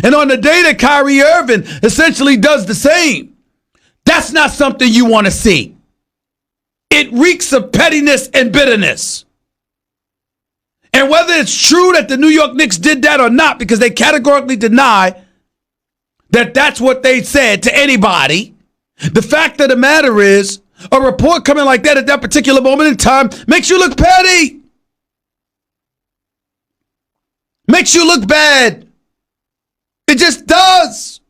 And on the day that Kyrie Irving essentially does the same, that's not something you want to see. It reeks of pettiness and bitterness. And whether it's true that the New York Knicks did that or not, because they categorically deny that that's what they said to anybody, the fact of the matter is, a report coming like that at that particular moment in time makes you look petty. Makes you look bad. It just does.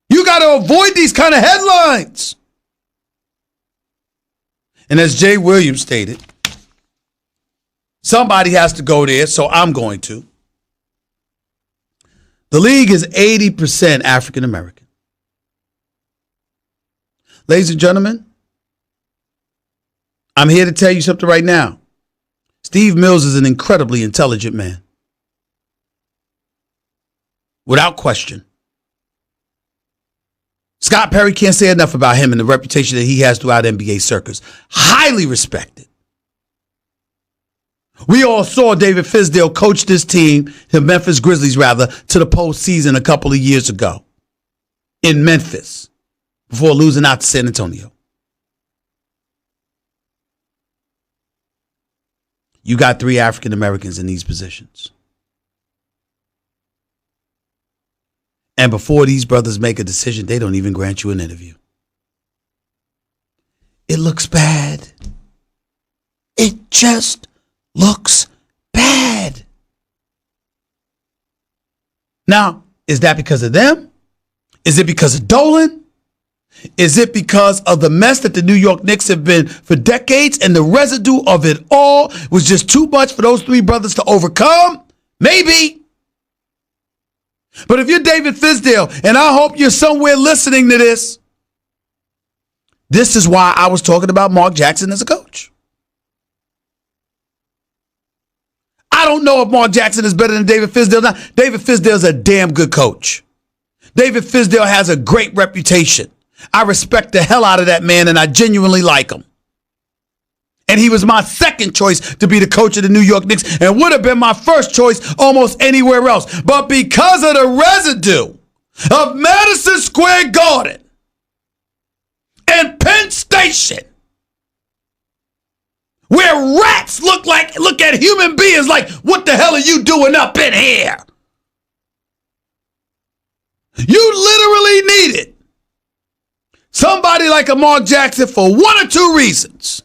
You got to avoid these kind of headlines. And as Jay Williams stated, somebody has to go there, so I'm going to. The league is 80% African American. Ladies and gentlemen, I'm here to tell you something right now. Steve Mills is an incredibly intelligent man. Without question. Scott Perry can't say enough about him and the reputation that he has throughout NBA circles. Highly respected. We all saw David Fizdale coach this team, the Memphis Grizzlies rather, to the postseason a couple of years ago in Memphis before losing out to San Antonio. You got 3 African Americans in these positions. And before these brothers make a decision, they don't even grant you an interview. It looks bad. It just looks bad. Now, is that because of them? Is it because of Dolan? Is it because of the mess that the New York Knicks have been for decades and the residue of it all was just too much for those 3 brothers to overcome? Maybe. But if you're David Fizdale, and I hope you're somewhere listening to this, this is why I was talking about Mark Jackson as a coach. I don't know if Mark Jackson is better than David Fizdale. Now, David Fizdale is a damn good coach. David Fizdale has a great reputation. I respect the hell out of that man, and I genuinely like him. And he was my second choice to be the coach of the New York Knicks and would have been my first choice almost anywhere else. But because of the residue of Madison Square Garden and Penn Station, where rats look at human beings like, what the hell are you doing up in here? You literally needed somebody like a Mark Jackson for 1 or 2 reasons.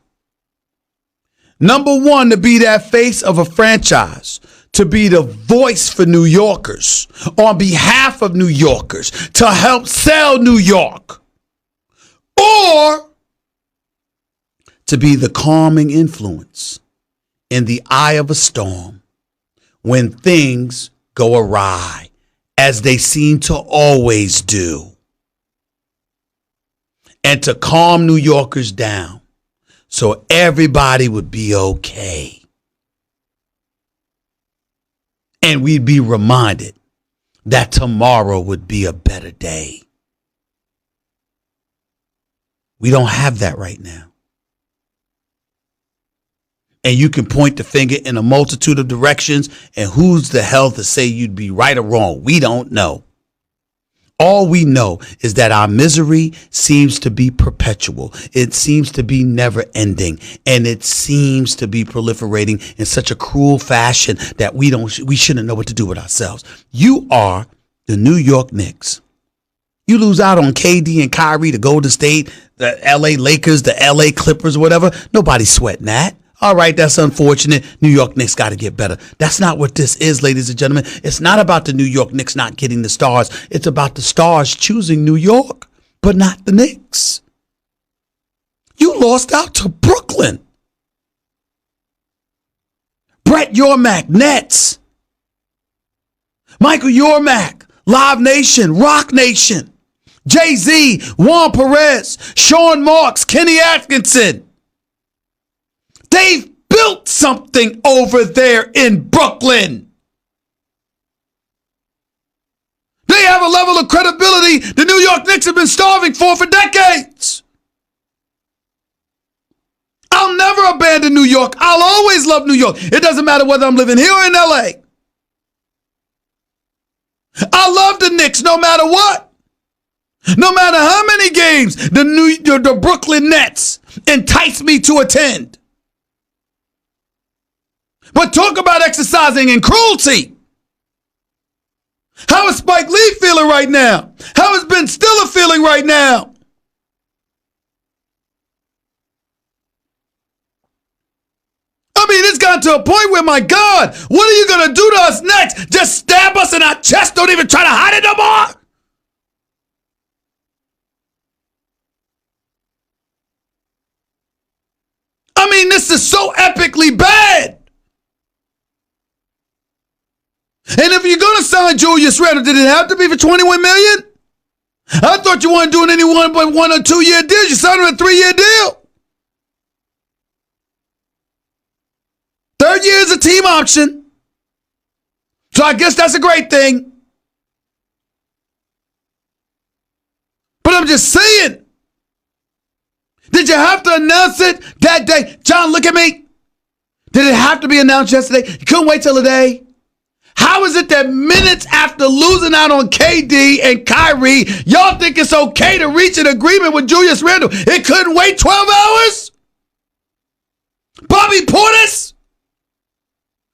Number 1, to be that face of a franchise, to be the voice for New Yorkers on behalf of New Yorkers, to help sell New York, or to be the calming influence in the eye of a storm when things go awry, as they seem to always do, and to calm New Yorkers down so everybody would be okay. And we'd be reminded that tomorrow would be a better day. We don't have that right now. And you can point the finger in a multitude of directions, and who's the hell to say you'd be right or wrong? We don't know. All we know is that our misery seems to be perpetual. It seems to be never ending, and it seems to be proliferating in such a cruel fashion that we shouldn't know what to do with ourselves. You are the New York Knicks. You lose out on KD and Kyrie, the Golden State, the LA Lakers, the LA Clippers, or whatever. Nobody's sweating that. All right, that's unfortunate. New York Knicks got to get better. That's not what this is, ladies and gentlemen. It's not about the New York Knicks not getting the stars. It's about the stars choosing New York, but not the Knicks. You lost out to Brooklyn. Brett Yormark, Nets. Michael Yormark, Live Nation, Rock Nation. Jay-Z, Juan Perez, Sean Marks, Kenny Atkinson. They've built something over there in Brooklyn. They have a level of credibility the New York Knicks have been starving for decades. I'll never abandon New York. I'll always love New York. It doesn't matter whether I'm living here or in LA. the Knicks no matter what. No matter how many games the Brooklyn Nets entice me to attend. But talk about exercising in cruelty. How is Spike Lee feeling right now? How is Ben Stiller feeling right now? I mean, it's gotten to a point where, my God, what are you going to do to us next? Just stab us in our chest? Don't even try to hide it no more? I mean, this is so epically bad. And if you're going to sign Julius Randle, did it have to be for $21 million? I thought you weren't doing any 1 or 2 year deals. You signed him a 3 year deal. Third year is a team option. So I guess that's a great thing. But I'm just saying. Did you have to announce it that day? John, look at me. Did it have to be announced yesterday? You couldn't wait till the day? How is it that minutes after losing out on KD and Kyrie, y'all think it's okay to reach an agreement with Julius Randle? It couldn't wait 12 hours? Bobby Portis?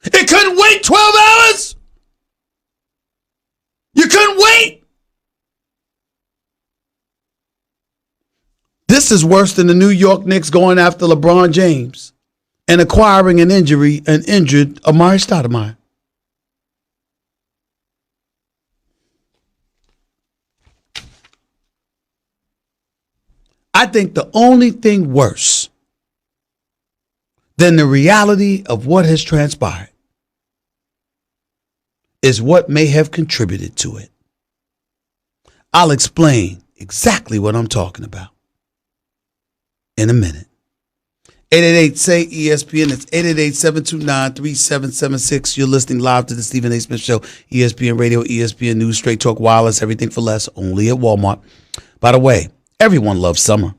It couldn't wait 12 hours? You couldn't wait? This is worse than the New York Knicks going after LeBron James and acquiring an injured Amari Stoudemire. I think the only thing worse than the reality of what has transpired is what may have contributed to it. I'll explain exactly what I'm talking about in a minute. 888-SAY-ESPN. It's 888-729-3776. You're listening live to the Stephen A. Smith Show, ESPN Radio, ESPN News, Straight Talk Wireless, everything for less, only at Walmart. By the way, everyone loves summer.